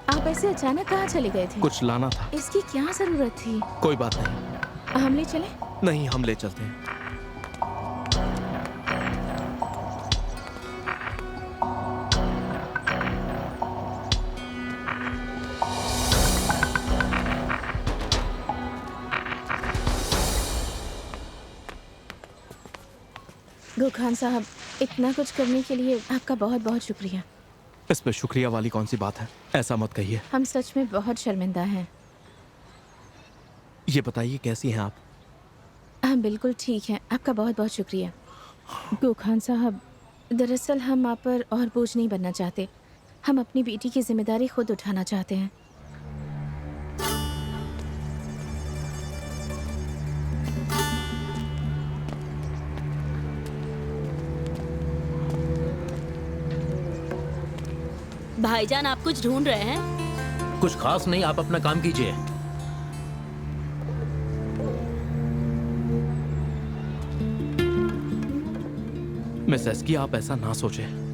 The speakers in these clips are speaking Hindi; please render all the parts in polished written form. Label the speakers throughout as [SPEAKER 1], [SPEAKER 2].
[SPEAKER 1] आप ऐसे अचानक कहाँ चले गए थे?
[SPEAKER 2] कुछ लाना था।
[SPEAKER 1] इसकी क्या जरूरत थी?
[SPEAKER 2] कोई बात नहीं।
[SPEAKER 1] हम ले चले?
[SPEAKER 2] नहीं, हम ले चलते हैं।
[SPEAKER 1] गुखान साहब, इतना कुछ करने के लिए आपका बहुत बहुत शुक्रिया।
[SPEAKER 2] इस पे शुक्रिया वाली कौन सी बात है? ऐसा मत कहिए।
[SPEAKER 1] हम सच में बहुत शर्मिंदा हैं।
[SPEAKER 2] ये बताइए कैसी हैं आप?
[SPEAKER 1] हम बिल्कुल ठीक हैं। आपका बहुत बहुत शुक्रिया। गुखान साहब, दरअसल हम आप पर और बोझ नहीं बनना चाहते। हम अपनी बेटी की जिम्मेदारी खुद उठाना चाहते हैं।
[SPEAKER 3] भाईजान, आप कुछ ढूंढ रहे हैं?
[SPEAKER 4] कुछ खास नहीं, आप अपना काम कीजिए।
[SPEAKER 2] मिस एस्की, आप ऐसा ना सोचें।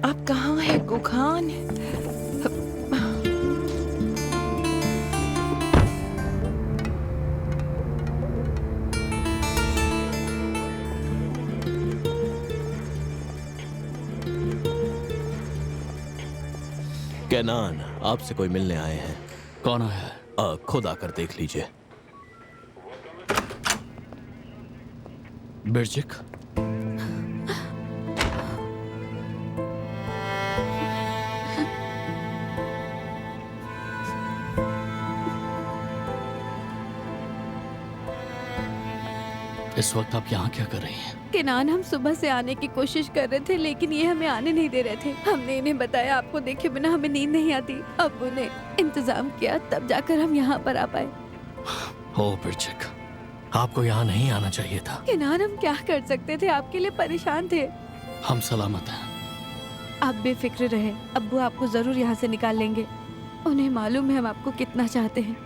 [SPEAKER 5] आप कहाँ है गुखान?
[SPEAKER 4] केनान, आपसे कोई मिलने आए हैं।
[SPEAKER 6] कौन है?
[SPEAKER 4] खुद आकर देख लीजिए।
[SPEAKER 6] बिरजिक? इस वक्त आप यहाँ क्या कर रही हैं?
[SPEAKER 7] केनान, हम सुबह से आने की कोशिश कर रहे थे लेकिन ये हमें आने नहीं दे रहे थे। हमने इन्हें बताया आपको देखे बिना हमें नींद नहीं आती। अब उन्हें इंतजाम किया तब जाकर हम यहाँ पर आ पाए।
[SPEAKER 6] ओ बिरजिक, आपको यहाँ नहीं आना चाहिए था।
[SPEAKER 7] केनान, हम क्या कर सकते थे? आपके लिए परेशान थे।
[SPEAKER 6] हम सलामत हैं।
[SPEAKER 7] आप बेफिक्र रहे, अब्बू आपको जरूर यहाँ से निकाल लेंगे। उन्हें मालूम है हम आपको कितना चाहते हैं।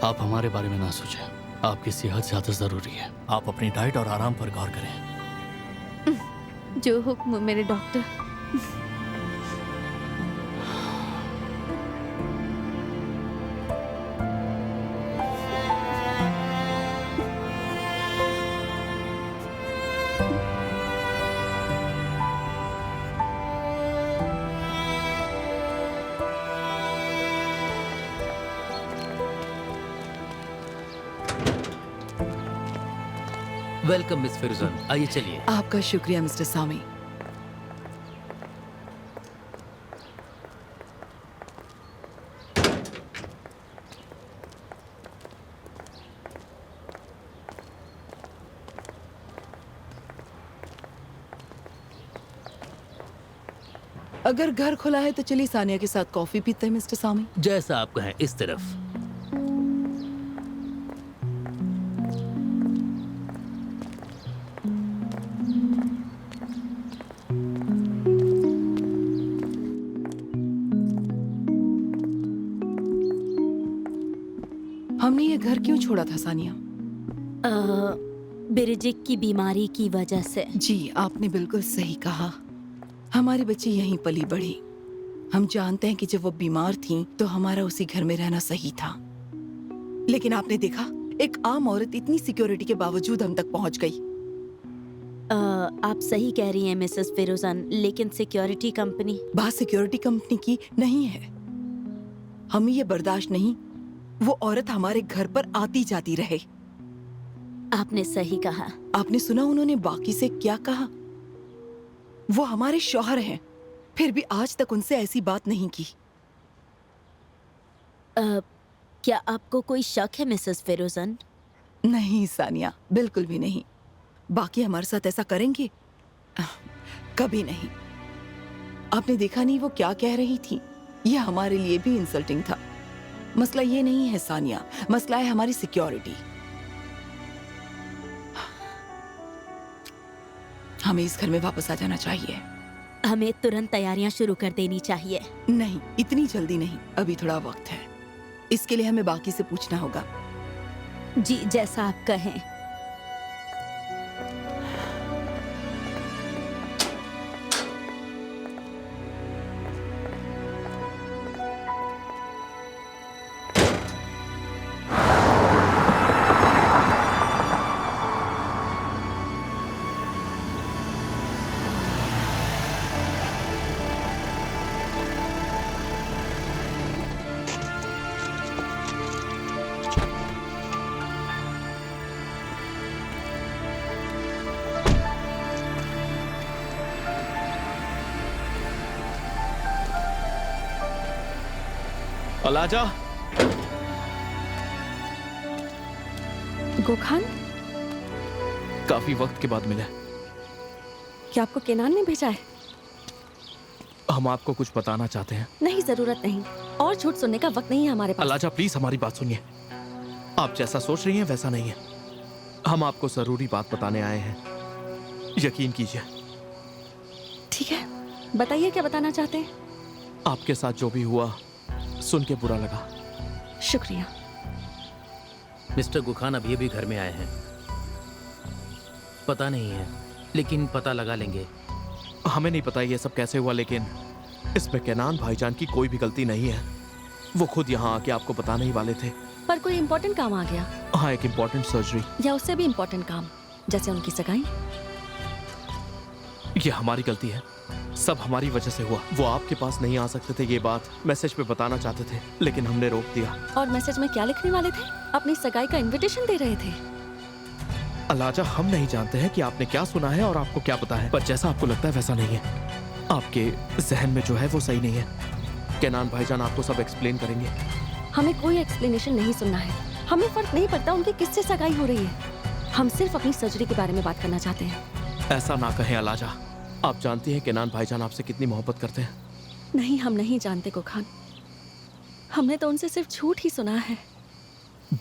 [SPEAKER 6] आप हमारे बारे में ना सोचें। आपकी सेहत ज्यादा जरूरी है। आप अपनी डाइट और आराम पर गौर करें।
[SPEAKER 7] जो हुक्म मेरे डॉक्टर।
[SPEAKER 4] वेलकम मिस फिरोजन, आइए चलिए।
[SPEAKER 5] आपका शुक्रिया मिस्टर सामी। अगर घर खुला है तो चलिए सानिया के साथ कॉफी पीते हैं मिस्टर सामी।
[SPEAKER 4] जैसा आप कहें, इस तरफ।
[SPEAKER 5] हमने ये घर क्यों छोड़ा था सानिया?
[SPEAKER 3] बिरजिक की बीमारी की वजह से।
[SPEAKER 5] जी, आपने बिल्कुल सही कहा। हमारी बच्ची यहीं पली बढ़ी। हम जानते हैं कि जब वो बीमार थी तो हमारा उसी घर में रहना सही था। लेकिन आपने देखा, एक आम औरत इतनी सिक्योरिटी के बावजूद हम तक पहुंच गई।
[SPEAKER 3] आप सही कह रही हैं मिसेस फिरोजन, लेकिन सिक्योरिटी कंपनी।
[SPEAKER 5] बात सिक्योरिटी कंपनी की नहीं है। हमें ये बर्दाश्त नहीं वो औरत हमारे घर पर आती जाती रहे।
[SPEAKER 3] आपने सही कहा।
[SPEAKER 5] आपने सुना उन्होंने बाकी से क्या कहा? वो हमारे शौहर हैं, फिर भी आज तक उनसे ऐसी बात नहीं की।
[SPEAKER 3] क्या आपको कोई शक है मिसेस फिरोजन?
[SPEAKER 5] नहीं सानिया, बिल्कुल भी नहीं। बाकी हमारे साथ ऐसा करेंगे? कभी नहीं। आपने देखा नहीं वो क्या कह रही थी? ये हमारे लिए भी इंसल्टिंग था। मसला ये नहीं है सानिया, मसला है हमारी सिक्योरिटी। हमें इस घर में वापस आ जाना चाहिए।
[SPEAKER 3] हमें तुरंत तैयारियां शुरू कर देनी चाहिए।
[SPEAKER 5] नहीं, इतनी जल्दी नहीं, अभी थोड़ा वक्त है। इसके लिए हमें बाकी से पूछना होगा।
[SPEAKER 3] जी, जैसा आप कहें।
[SPEAKER 2] अलाजा,
[SPEAKER 8] गोखान,
[SPEAKER 2] काफी वक्त के बाद मिले।
[SPEAKER 8] क्या आपको केनान ने भेजा है?
[SPEAKER 2] हम आपको कुछ बताना चाहते हैं।
[SPEAKER 8] नहीं, जरूरत नहीं, और झूठ सुनने का वक्त नहीं है हमारे पास।
[SPEAKER 2] अलाजा प्लीज हमारी बात सुनिए। आप जैसा सोच रही हैं वैसा नहीं है। हम आपको जरूरी बात बताने आए हैं, यकीन कीजिए।
[SPEAKER 8] ठीक है, बताइए क्या बताना चाहते हैं।
[SPEAKER 2] आपके साथ जो भी हुआ सुन के बुरा लगा।
[SPEAKER 8] शुक्रिया।
[SPEAKER 4] मिस्टर गुखान अभी अभी घर में आए हैं। पता नहीं है, लेकिन पता लगा लेंगे।
[SPEAKER 2] हमें नहीं पता ये सब कैसे हुआ, लेकिन इसमें केनान भाईजान की कोई भी गलती नहीं है। वो खुद यहाँ आके आपको बताने ही वाले थे।
[SPEAKER 8] पर कोई इम्पोर्टेंट काम आ गया,
[SPEAKER 2] हाँ, एक इम्पोर्टेंट सर्जरी।
[SPEAKER 8] या उससे भी इम्पोर्टेंट काम, जैसे उनकी सगाई।
[SPEAKER 2] ये हमारी गलती है, सब हमारी वजह से हुआ। वो आपके पास नहीं आ सकते थे, ये बात मैसेज पे बताना चाहते थे, लेकिन हमने रोक दिया।
[SPEAKER 8] और मैसेज में क्या लिखने वाले थे? अपनी सगाई का इनविटेशन दे रहे थे।
[SPEAKER 2] अलाजा, हम नहीं जानते हैं कि आपने क्या सुना है और आपको क्या पता है, पर जैसा आपको लगता है वैसा नहीं है। आपके जहन में जो है वो सही नहीं है। केनान भाईजान आपको सब एक्सप्लेन करेंगे।
[SPEAKER 8] हमें कोई एक्सप्लेनेशन नहीं सुनना है। हमें फर्क नहीं पड़ता उनकी किससे सगाई हो रही है। हम सिर्फ अपनी सर्जरी के बारे में बात करना चाहते हैं।
[SPEAKER 2] ऐसा ना कहें अलाजा, आप जानती हैं केनान भाईजान आपसे कितनी मोहब्बत करते हैं।
[SPEAKER 8] नहीं, हम नहीं जानते गोखान। हमने तो उनसे सिर्फ झूठ ही सुना है।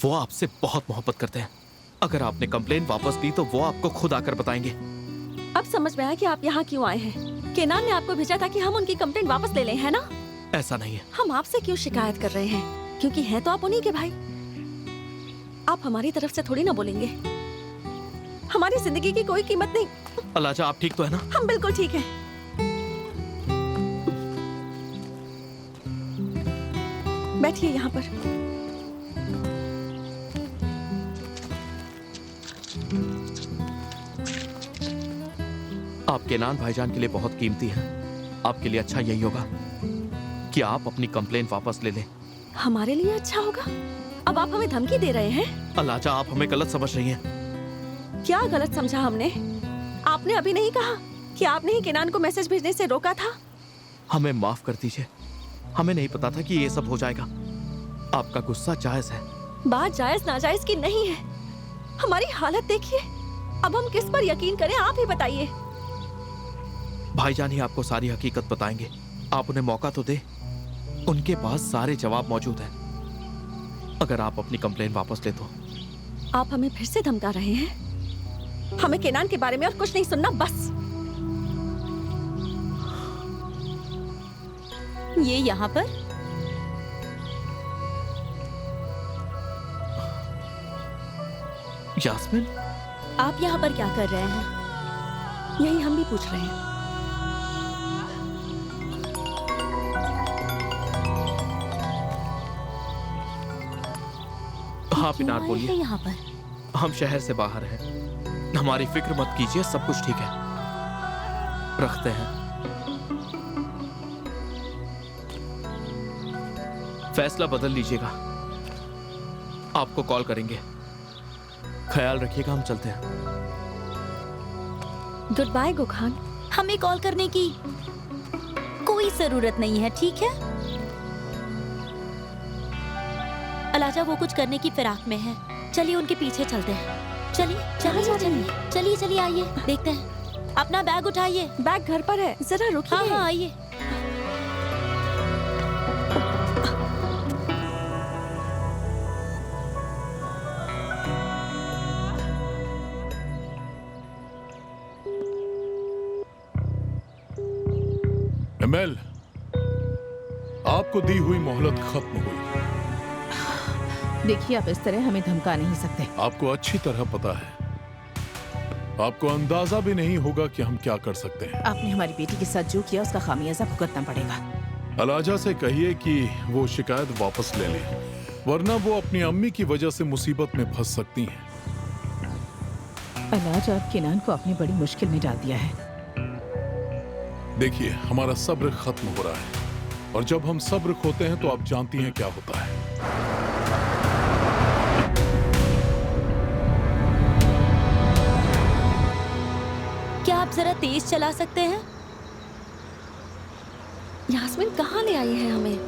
[SPEAKER 2] वो आपसे बहुत मोहब्बत करते हैं। अगर आपने कंप्लेन वापस ली तो वो आपको खुद आकर बताएंगे।
[SPEAKER 8] अब समझ में आया कि आप यहाँ क्यों आए हैं। केनान ने आपको भेजा था कि हम उनकी कंप्लेंट वापस ले लें, है ना?
[SPEAKER 2] ऐसा नहीं है।
[SPEAKER 8] हम आपसे क्यों शिकायत कर रहे हैं? क्योंकि हैं तो आप उन्हीं के भाई। आप हमारी तरफ से थोड़ी ना बोलेंगे। हमारी जिंदगी की कोई कीमत नहीं।
[SPEAKER 2] अलाजा, आप ठीक तो है ना?
[SPEAKER 8] हम बिल्कुल ठीक हैं। बैठिए यहाँ पर।
[SPEAKER 2] आप केनान भाईजान के लिए बहुत कीमती हैं। आपके लिए अच्छा यही होगा कि आप अपनी कंप्लेन वापस ले लें।
[SPEAKER 8] हमारे लिए अच्छा होगा? अब आप हमें धमकी दे रहे हैं?
[SPEAKER 2] अलाजा, आप हमें गलत समझ रही हैं।
[SPEAKER 8] क्या गलत समझा हमने? आपने अभी नहीं कहा कि आपने ही केनान को मैसेज भेजने से रोका था?
[SPEAKER 2] हमें माफ कर दीजिए, हमें नहीं पता था कि ये सब हो जाएगा। आपका गुस्सा जायज है।
[SPEAKER 8] बात जायज नाजायज की नहीं है। हमारी हालत देखिए। अब हम किस पर यकीन करें, आप ही बताइए।
[SPEAKER 2] भाईजान ही आपको सारी हकीकत बताएंगे। आप उन्हें मौका तो दे, उनके पास सारे जवाब मौजूद हैं। अगर आप अपनी कंप्लेन वापस ले तो।
[SPEAKER 8] आप हमें फिर से धमका रहे हैं? हमें केनान के बारे में और कुछ नहीं सुनना, बस।
[SPEAKER 3] ये यहाँ पर?
[SPEAKER 2] यास्मीन,
[SPEAKER 3] आप यहाँ पर क्या कर रहे हैं?
[SPEAKER 8] यही हम भी पूछ रहे हैं।
[SPEAKER 2] हाँ
[SPEAKER 3] क्यों
[SPEAKER 2] पिनार
[SPEAKER 3] आए
[SPEAKER 2] बोलिए।
[SPEAKER 3] हैं यहाँ पर?
[SPEAKER 2] हम शहर से बाहर हैं। हमारी फिक्र मत कीजिए, सब कुछ ठीक है। रखते हैं। फैसला बदल लीजिएगा, आपको कॉल करेंगे। ख्याल रखिएगा, हम चलते हैं।
[SPEAKER 8] Good bye Gokhan.
[SPEAKER 3] हमें कॉल करने की कोई जरूरत नहीं है, ठीक है? अलाजा वो कुछ करने की फिराक में है। चलिए उनके पीछे चलते हैं। चलिए चलिए चलिए चलिए चलिए, आइए देखते हैं। अपना बैग उठाइए।
[SPEAKER 8] बैग घर पर है, जरा रुकिए।
[SPEAKER 3] हाँ हाँ, आइए।
[SPEAKER 9] एमेल, आपको दी हुई मोहलत खत्म हुई।
[SPEAKER 1] देखिए, आप इस तरह हमें धमका नहीं सकते।
[SPEAKER 9] आपको अच्छी तरह पता है, आपको अंदाजा भी नहीं होगा कि हम क्या कर सकते हैं।
[SPEAKER 1] आपने हमारी बेटी के साथ जो किया उसका खामियाजा भुगतना पड़ेगा।
[SPEAKER 9] अलाजा से कहिए कि वो शिकायत वापस ले ले, वरना वो अपनी अम्मी की वजह से मुसीबत में फंस सकती हैं।
[SPEAKER 1] अलाज और किनान को आपने बड़ी मुश्किल में डाल दिया है।
[SPEAKER 9] देखिए, हमारा सब्र खत्म हो रहा है, और जब हम सब्र खोते हैं तो आप जानती हैं क्या होता है।
[SPEAKER 3] क्या आप जरा तेज चला सकते हैं?
[SPEAKER 8] यास्मीन कहाँ ले आई है हमें?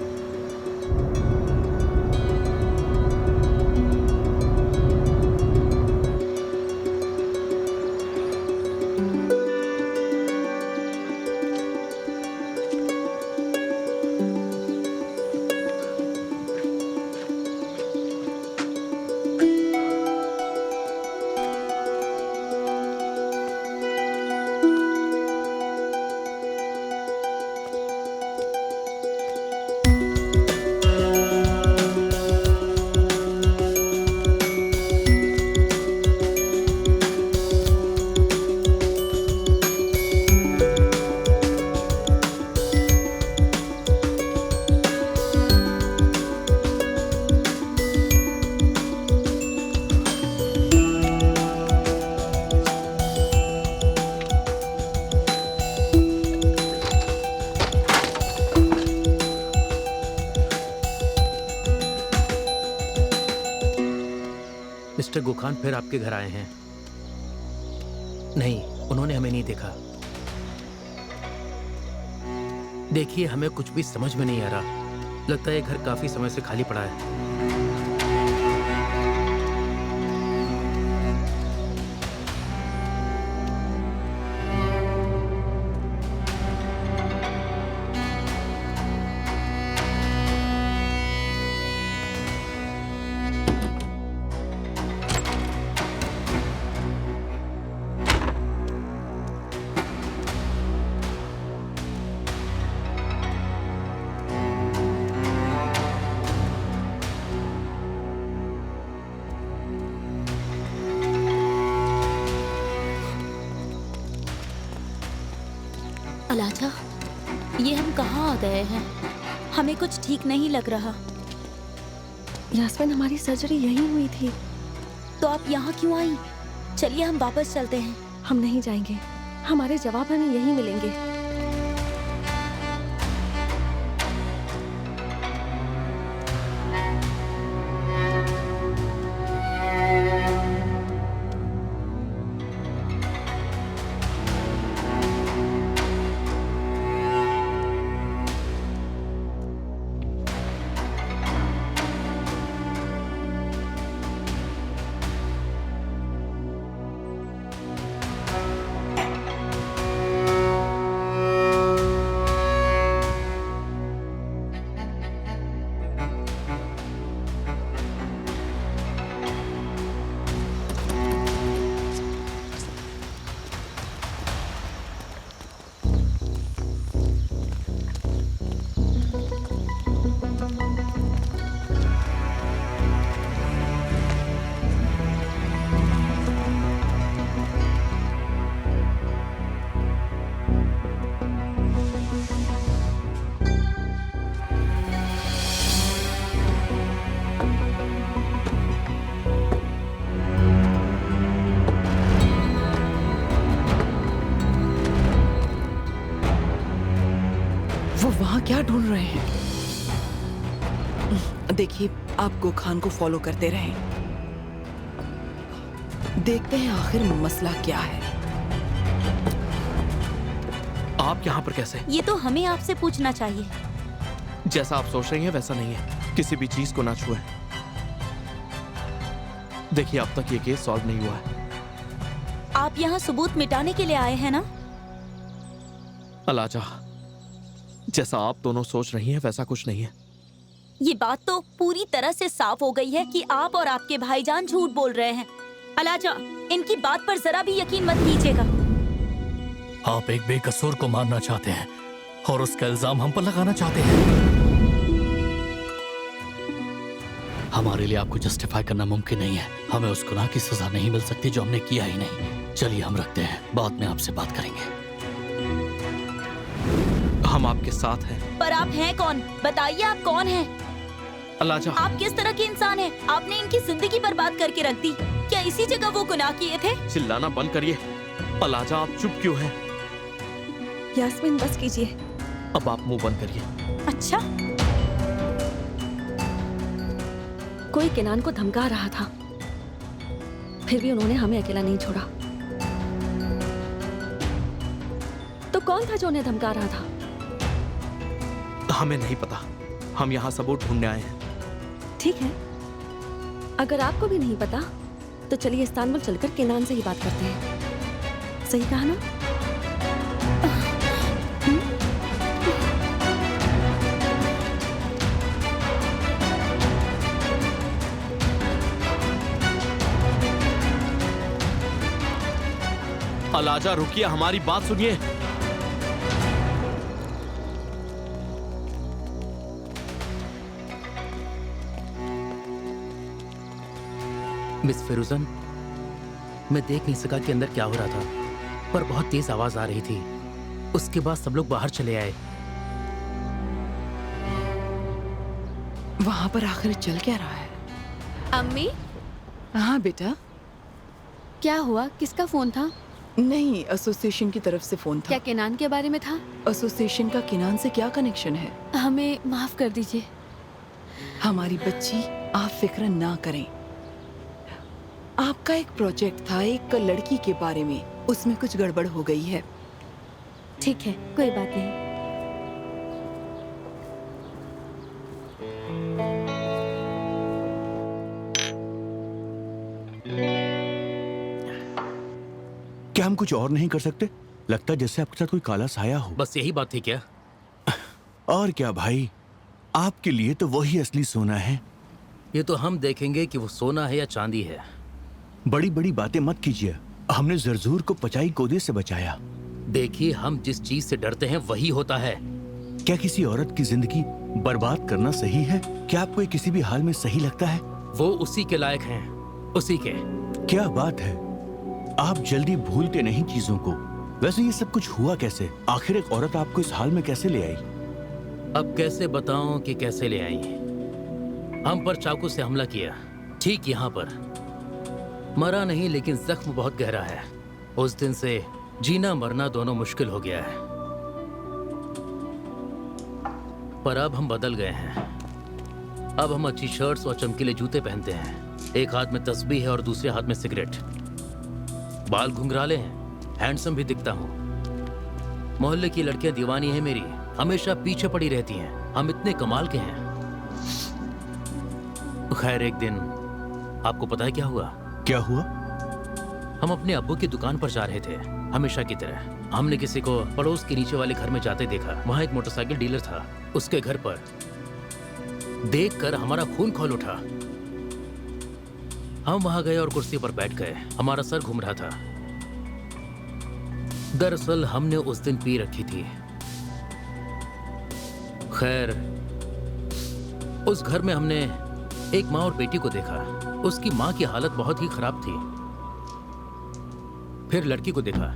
[SPEAKER 4] मिस्टर गुखान फिर आपके घर आए हैं? नहीं, उन्होंने हमें नहीं देखा। देखिए, हमें कुछ भी समझ में नहीं आ रहा। लगता है ये घर काफी समय से खाली पड़ा है।
[SPEAKER 3] अलाजा, ये हम कहाँ आ गए हैं? हमें कुछ ठीक नहीं लग रहा।
[SPEAKER 8] यास्मीन, हमारी सर्जरी यहीं हुई थी।
[SPEAKER 3] तो आप यहाँ क्यों आई? चलिए हम वापस चलते हैं।
[SPEAKER 8] हम नहीं जाएंगे, हमारे जवाब हमें यहीं मिलेंगे।
[SPEAKER 5] वो वहाँ क्या ढूंढ रहे हैं? देखिए, आप गोखान को फॉलो करते रहें। देखते हैं आखिर मसला क्या है।
[SPEAKER 2] आप यहाँ पर कैसे?
[SPEAKER 3] ये तो हमें आपसे पूछना चाहिए।
[SPEAKER 2] जैसा आप सोच रही हैं वैसा नहीं है। किसी भी चीज को ना छुए। देखिए, अब तक ये केस सॉल्व नहीं हुआ है।
[SPEAKER 3] आप यहाँ सबूत मिटाने के लिए आए हैं ना?
[SPEAKER 2] अलाजा, जैसा आप दोनों सोच रही हैं वैसा कुछ नहीं है।
[SPEAKER 3] ये बात तो पूरी तरह से साफ हो गई है कि आप और आपके भाईजान झूठ बोल रहे हैं। अलाजा, इनकी बात पर जरा भी यकीन मत कीजिएगा।
[SPEAKER 6] आप एक बेकसूर को मारना चाहते हैं, और उसका इल्जाम हम पर लगाना चाहते हैं। हमारे लिए आपको जस्टिफाई करना मुमकिन नहीं है। हमें उस गुनाह की सजा नहीं मिल सकती जो हमने किया ही नहीं। चलिए हम रखते हैं, बाद में आपसे बात करेंगे।
[SPEAKER 2] हम आपके साथ हैं।
[SPEAKER 3] पर आप हैं कौन? बताइए आप कौन हैं?
[SPEAKER 2] अलाजा,
[SPEAKER 3] आप किस तरह के इंसान हैं? आपने इनकी जिंदगी बर्बाद करके रख दी। क्या इसी जगह वो गुनाह किए थे?
[SPEAKER 2] चिल्लाना बंद करिए। अलाजा, आप चुप क्यों हैं?
[SPEAKER 8] यास्मीन बस कीजिए।
[SPEAKER 2] अब आप मुंह बंद करिए।
[SPEAKER 3] अच्छा,
[SPEAKER 8] कोई केनान को धमका रहा था, फिर भी उन्होंने हमें अकेला नहीं छोड़ा। तो कौन था जो उन्हें धमका रहा था?
[SPEAKER 2] हमें नहीं पता। हम यहाँ सबूत ढूंढने आए हैं।
[SPEAKER 8] ठीक है, अगर आपको भी नहीं पता तो चलिए इस्तांबुल चलकर केनान से ही बात करते हैं। सही कहा ना?
[SPEAKER 2] अलाजा रुकिए, हमारी बात सुनिए।
[SPEAKER 4] मिस फिरोजन, मैं देख नहीं सका कि अंदर क्या हो रहा था, पर बहुत तेज आवाज आ रही थी। उसके बाद सब लोग बाहर चले आए।
[SPEAKER 5] वहां पर आखिर चल क्या रहा है?
[SPEAKER 7] अम्मी,
[SPEAKER 5] हाँ बेटा।
[SPEAKER 7] क्या हुआ? किसका फोन था?
[SPEAKER 5] नहीं, एसोसिएशन की तरफ से फोन
[SPEAKER 7] क्या
[SPEAKER 5] था।
[SPEAKER 7] केनान के बारे में था?
[SPEAKER 5] एसोसिएशन का किनान से क्या कनेक्शन है?
[SPEAKER 7] हमें माफ कर दीजिए।
[SPEAKER 5] हमारी बच्ची, आप फिक्र ना करें। आपका एक प्रोजेक्ट था एक लड़की के बारे में, उसमें कुछ गड़बड़ हो गई है।
[SPEAKER 7] ठीक है, कोई बात नहीं।
[SPEAKER 10] क्या हम कुछ और नहीं कर सकते? लगता जैसे आपके साथ कोई काला साया हो।
[SPEAKER 4] बस यही बात थी क्या?
[SPEAKER 10] और क्या भाई, आपके लिए तो वही असली सोना है।
[SPEAKER 4] ये तो हम देखेंगे कि वो सोना है या चांदी है।
[SPEAKER 10] बड़ी बड़ी बातें मत कीजिए। हमने जरजूर को पचाई कोदे से बचाया।
[SPEAKER 4] देखिए, हम जिस चीज से डरते हैं वही होता है।
[SPEAKER 10] क्या किसी औरत की जिंदगी बर्बाद करना सही है? क्या आपको ये किसी भी हाल में सही लगता है?
[SPEAKER 4] वो उसी के लायक हैं, उसी के।
[SPEAKER 10] क्या बात है, आप जल्दी भूलते नहीं चीजों को। वैसे ये सब कुछ हुआ कैसे? आखिर एक औरत आपको इस हाल में कैसे ले आई?
[SPEAKER 4] अब कैसे बताऊं कि कैसे ले आई? हम पर चाकू से हमला किया, ठीक यहाँ पर। मरा नहीं, लेकिन जख्म बहुत गहरा है। उस दिन से जीना मरना दोनों मुश्किल हो गया है। पर अब हम बदल गए हैं। अब हम अच्छी शर्ट्स और चमकीले जूते पहनते हैं। एक हाथ में तस्बीह है और दूसरे हाथ में सिगरेट। बाल घुंघराले हैं, हैंडसम भी दिखता हूँ। मोहल्ले की लड़कियां दीवानी है मेरी, हमेशा पीछे पड़ी रहती हैं। हम इतने कमाल के हैं। खैर, एक दिन आपको पता है क्या हुआ?
[SPEAKER 10] क्या हुआ?
[SPEAKER 4] हम अपने अब्बू की दुकान पर जा रहे थे, हमेशा की तरह। हमने किसी को पड़ोस के नीचे वाले घर में जाते देखा। वहां एक मोटरसाइकिल डीलर था। उसके घर पर देखकर हमारा खून खौल उठा। हम वहां गए और कुर्सी पर बैठ गए। हमारा सर घूम रहा था। दरअसल हमने उस दिन पी रखी थी। खैर, उस घर में हमने एक माँ और बेटी को देखा। उसकी माँ की हालत बहुत ही खराब थी। फिर लड़की को देखा।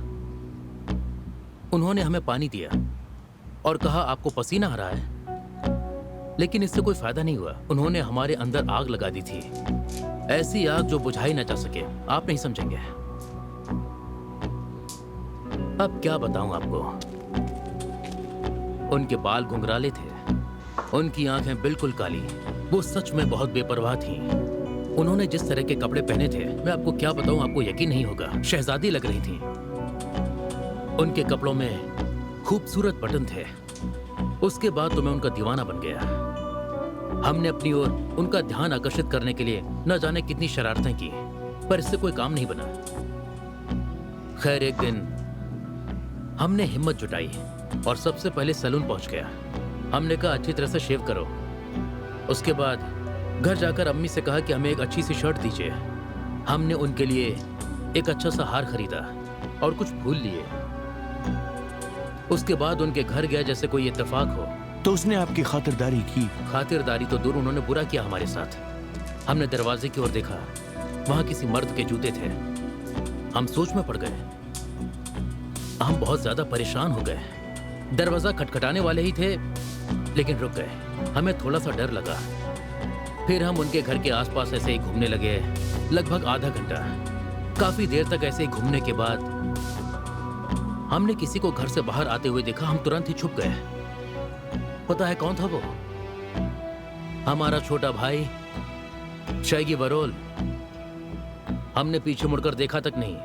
[SPEAKER 4] उन्होंने हमें पानी दिया और कहा, आपको पसीना आ रहा है। लेकिन इससे कोई फायदा नहीं हुआ। उन्होंने हमारे अंदर आग लगा दी थी, ऐसी आग जो बुझाई ना जा सके। आप नहीं समझेंगे। अब क्या बताऊं आपको। उनके बाल घुंघराले थे, उनकी आंखें बिल्कुल काली। वो सच में बहुत बेपरवाह थी। उन्होंने जिस तरह के कपड़े पहने थे, मैं आपको क्या बताऊं, आपको यकीन नहीं होगा। शहजादी लग रही थी। उनके कपड़ों में खूबसूरत बटन थे। उसके बाद तो मैं उनका दीवाना बन गया। हमने अपनी ओर उनका ध्यान आकर्षित करने के लिए न जाने कितनी शरारतें की, पर इससे कोई काम नहीं बना। खैर, एक दिन हमने हिम्मत जुटाई और सबसे पहले सैलून पहुंच गया। हमने कहा, अच्छी तरह से शेव करो। उसके बाद घर जाकर अम्मी से कहा कि हमें एक अच्छी सी शर्ट दीजिए। हमने उनके लिए एक अच्छा सा हार खरीदा और कुछ फूल लिए। उसके बाद उनके घर गया जैसे कोई इत्तेफाक हो।
[SPEAKER 10] तो उसने आपकी खातिरदारी की?
[SPEAKER 4] खातिरदारी तो दूर, उन्होंने बुरा किया हमारे साथ। हमने दरवाजे की ओर देखा, वहां किसी मर्द के जूते थे। हम सोच में पड़ गए, हम बहुत ज्यादा परेशान हो गए। दरवाजा खटखटाने वाले ही थे लेकिन रुक गए। हमें थोड़ा सा डर लगा। फिर हम उनके घर के आसपास ऐसे ही घूमने लगे, लगभग आधा घंटा। काफी देर तक ऐसे ही घूमने के बाद हमने किसी को घर से बाहर आते हुए देखा। हम तुरंत ही छुप गए। पता है कौन था वो? हमारा छोटा भाई शैगी वरोल। हमने पीछे मुड़कर देखा तक नहीं।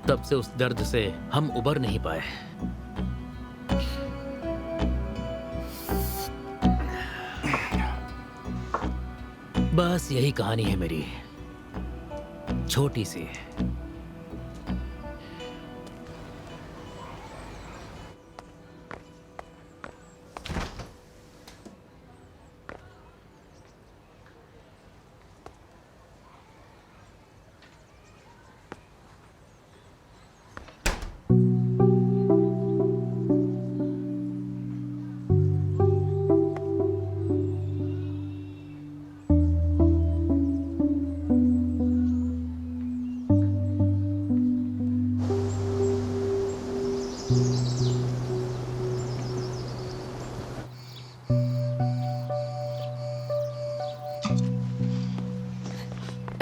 [SPEAKER 4] तब से उस दर्द से हम उबर नहीं पाए। बस यही कहानी है मेरी, छोटी सी।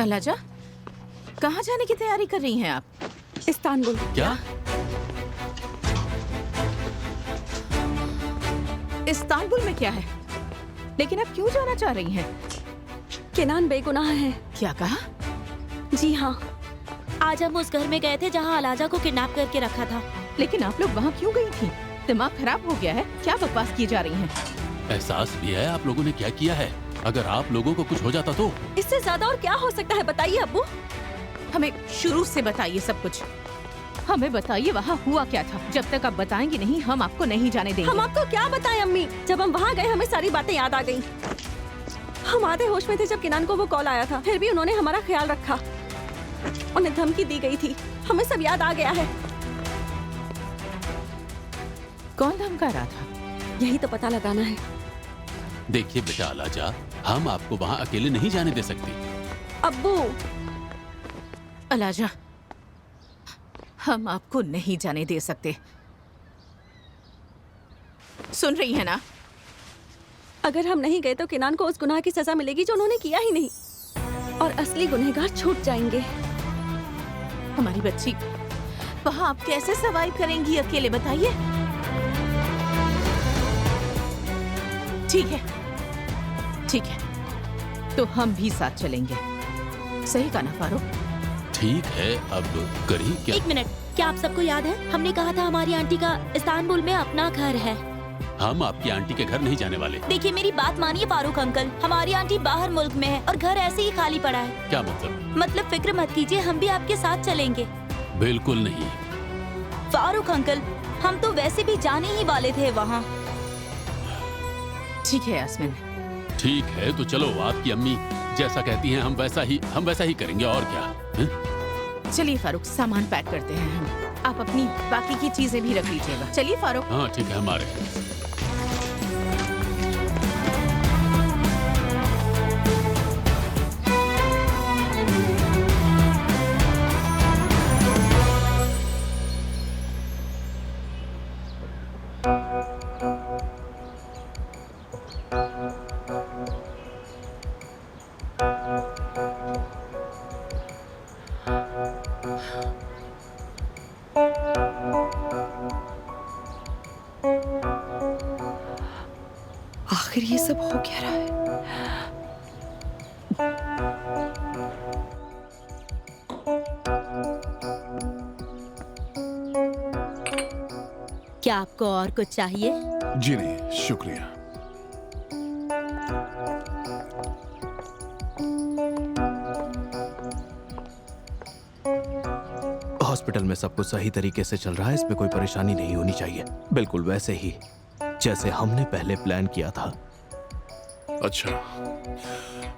[SPEAKER 1] अलाजा, कहाँ जाने की तैयारी कर रही हैं आप?
[SPEAKER 8] इस्तांबुल।
[SPEAKER 6] क्या?
[SPEAKER 1] इस्तांबुल में क्या है? लेकिन आप क्यों जाना चाह रही हैं?
[SPEAKER 8] केनान बेगुनाह है।
[SPEAKER 1] क्या कहा?
[SPEAKER 8] जी हाँ।
[SPEAKER 3] आज हम उस घर में गए थे जहाँ अलाजा को किडनैप करके रखा था।
[SPEAKER 1] लेकिन आप लोग वहाँ क्यों गई थी? दिमाग खराब हो गया है? क्या बकवास की जा रही हैं?
[SPEAKER 6] एहसास भी है आप लोगों ने क्या किया है? अगर आप लोगों को कुछ हो जाता तो?
[SPEAKER 8] इससे ज्यादा और क्या हो सकता है, बताइए अब्बू।
[SPEAKER 1] हमें शुरू से बताइए सब कुछ। हमें बताइए वहाँ हुआ क्या था। जब तक आप बताएंगी नहीं, हम आपको नहीं जाने देंगे।
[SPEAKER 8] हम आपको क्या बताएं अम्मी? जब हम वहाँ गए हमें सारी बातें याद आ गईं। हम आधे होश में थे जब किनान को वो कॉल आया था। फिर भी उन्होंने हमारा ख्याल रखा। उन्हें धमकी दी गई थी। हमें सब याद आ गया है।
[SPEAKER 1] कौन धमका रहा था?
[SPEAKER 8] यही तो पता लगाना है।
[SPEAKER 6] देखिए बेटा अलाजा, हम आपको वहाँ अकेले नहीं जाने दे सकते।
[SPEAKER 8] अब्बू।
[SPEAKER 1] अलाजा, हम आपको नहीं जाने दे सकते। सुन रही है ना?
[SPEAKER 8] अगर हम नहीं गए तो किनान को उस गुनाह की सजा मिलेगी जो उन्होंने किया ही नहीं, और असली गुनहगार छूट जाएंगे।
[SPEAKER 1] हमारी बच्ची वहाँ आप कैसे सर्वाइव करेंगी अकेले, बताइए। ठीक है, ठीक है, तो हम भी साथ चलेंगे। सही कहा ना फारूक?
[SPEAKER 6] ठीक है, अब करिए क्या?
[SPEAKER 3] एक मिनट, क्या आप सबको याद है हमने कहा था हमारी आंटी का इस्तांबुल में अपना घर है?
[SPEAKER 6] हम आपकी आंटी के घर नहीं जाने वाले।
[SPEAKER 3] देखिए मेरी बात मानिए फारूक अंकल, हमारी आंटी बाहर मुल्क में है और घर ऐसे ही खाली पड़ा है।
[SPEAKER 6] क्या मतलब?
[SPEAKER 3] मतलब फिक्र मत कीजिए, हम भी आपके साथ चलेंगे।
[SPEAKER 6] बिल्कुल नहीं।
[SPEAKER 3] फारूक अंकल, हम तो वैसे भी जाने ही वाले थे वहाँ।
[SPEAKER 1] ठीक है यास्मीन।
[SPEAKER 6] ठीक है तो चलो, आपकी अम्मी जैसा कहती हैं हम वैसा ही करेंगे, और क्या है?
[SPEAKER 1] चलिए फारूक, सामान पैक करते हैं हम। आप अपनी बाकी की चीजें भी रख लीजिएगा। चलिए फारूक।
[SPEAKER 6] हाँ ठीक है, हमारे।
[SPEAKER 5] आखिर ये सब हो क्या रहा है?
[SPEAKER 3] क्या आपको और कुछ चाहिए?
[SPEAKER 9] जी नहीं, शुक्रिया।
[SPEAKER 2] हॉस्पिटल में सब कुछ सही तरीके से चल रहा है, इसमें कोई परेशानी नहीं होनी चाहिए। बिल्कुल वैसे ही जैसे हमने पहले प्लान किया था।
[SPEAKER 9] अच्छा,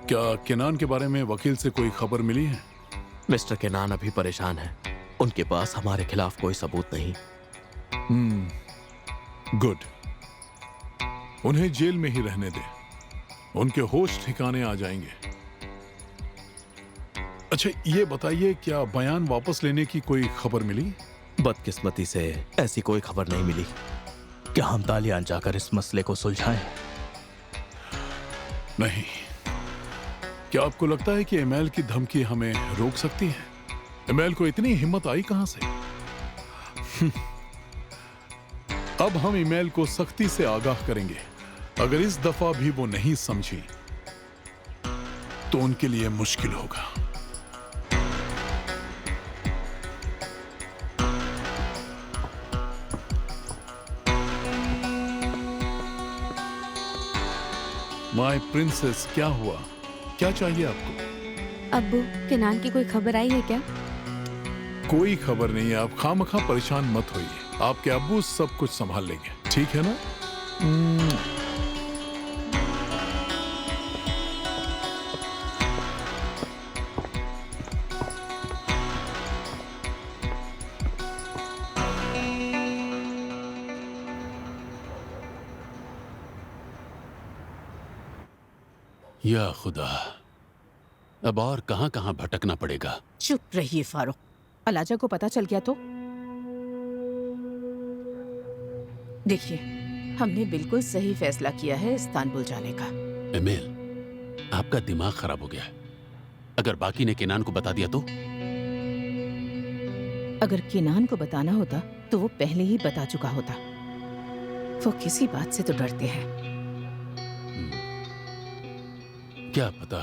[SPEAKER 9] क्या केनान के बारे में वकील से कोई खबर मिली है?
[SPEAKER 2] मिस्टर केनान अभी परेशान है। उनके पास हमारे खिलाफ कोई सबूत नहीं।
[SPEAKER 9] गुड। उन्हें जेल में ही रहने दे, उनके होश ठिकाने आ जाएंगे। अच्छा ये बताइए, क्या बयान वापस लेने की कोई खबर मिली?
[SPEAKER 2] बदकिस्मती से ऐसी कोई खबर नहीं मिली।
[SPEAKER 6] क्या हम तालियान जाकर इस मसले को सुलझाएं?
[SPEAKER 9] नहीं। क्या आपको लगता है कि एमेल की धमकी हमें रोक सकती है? एमेल को इतनी हिम्मत आई कहां से? अब हम ईमेल को सख्ती से आगाह करेंगे। अगर इस दफा भी वो नहीं समझी तो उनके लिए मुश्किल होगा। माय प्रिंसेस, क्या हुआ? क्या चाहिए आपको?
[SPEAKER 7] अब्बू, किनान की कोई खबर आई है क्या?
[SPEAKER 9] कोई खबर नहीं है। आप खामखा परेशान मत होइए। आपके अब्बू सब कुछ संभाल लेंगे, ठीक है ना?
[SPEAKER 11] या खुदा, अब और कहां कहां भटकना पड़ेगा।
[SPEAKER 12] चुप रहिए फारूक। अलाजा को पता चल गया तो? देखिए, हमने बिल्कुल सही फैसला किया है इस्तांबुल जाने का।
[SPEAKER 11] एमेल, आपका दिमाग खराब हो गया है। अगर बाकी ने केनान को बता दिया तो?
[SPEAKER 12] अगर केनान को बताना होता तो वो पहले ही बता चुका होता। वो किसी बात से तो डरते हैं।
[SPEAKER 11] क्या पता।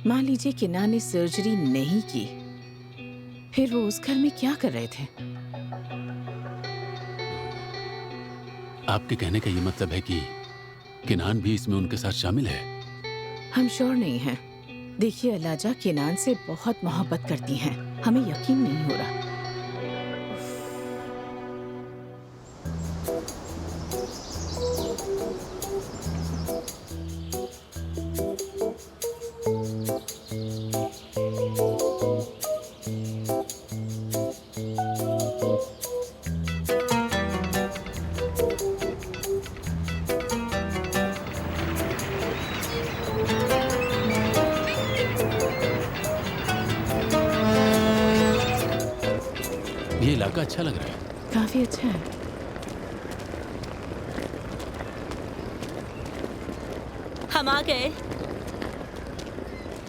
[SPEAKER 12] मान लीजिए केनान ने सर्जरी नहीं की, फिर वो उस घर में क्या कर रहे थे?
[SPEAKER 11] आपके कहने का ये मतलब है कि केनान भी इसमें उनके साथ शामिल है?
[SPEAKER 12] हम श्योर नहीं हैं। देखिए, अलाजा केनान से बहुत मोहब्बत करती हैं। हमें यकीन नहीं हो रहा।
[SPEAKER 11] ये इलाका अच्छा लग रहा है।
[SPEAKER 12] काफी अच्छा है।
[SPEAKER 3] हम आ गए।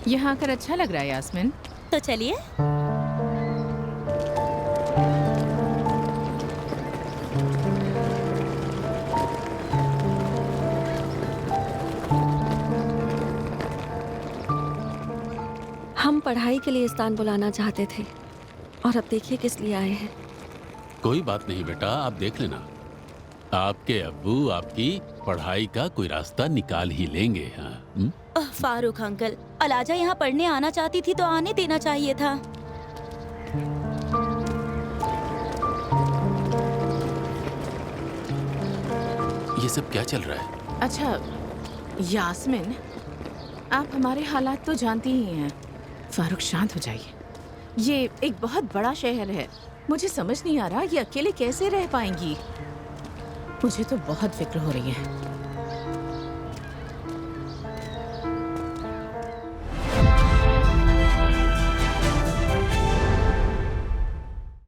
[SPEAKER 12] यहाँ आकर अच्छा लग रहा है यास्मिन।
[SPEAKER 3] तो चलिए।
[SPEAKER 8] हम पढ़ाई के लिए इस्तांबुल आना चाहते थे और अब देखिए किस लिए आए हैं।
[SPEAKER 11] कोई बात नहीं बेटा, आप देख लेना। आपके अब्बू आपकी पढ़ाई का कोई रास्ता निकाल ही लेंगे। हाँ?
[SPEAKER 3] फारूक अंकल, अलाजा यहाँ पढ़ने आना चाहती थी तो आने देना चाहिए था।
[SPEAKER 11] ये सब क्या चल रहा है?
[SPEAKER 12] अच्छा यास्मिन, आप हमारे हालात तो जानती ही हैं। फारूक, शांत हो जाइए। ये एक बहुत बड़ा शहर है। मुझे समझ नहीं आ रहा ये अकेले कैसे रह पाएंगी। मुझे तो बहुत फिक्र हो रही है।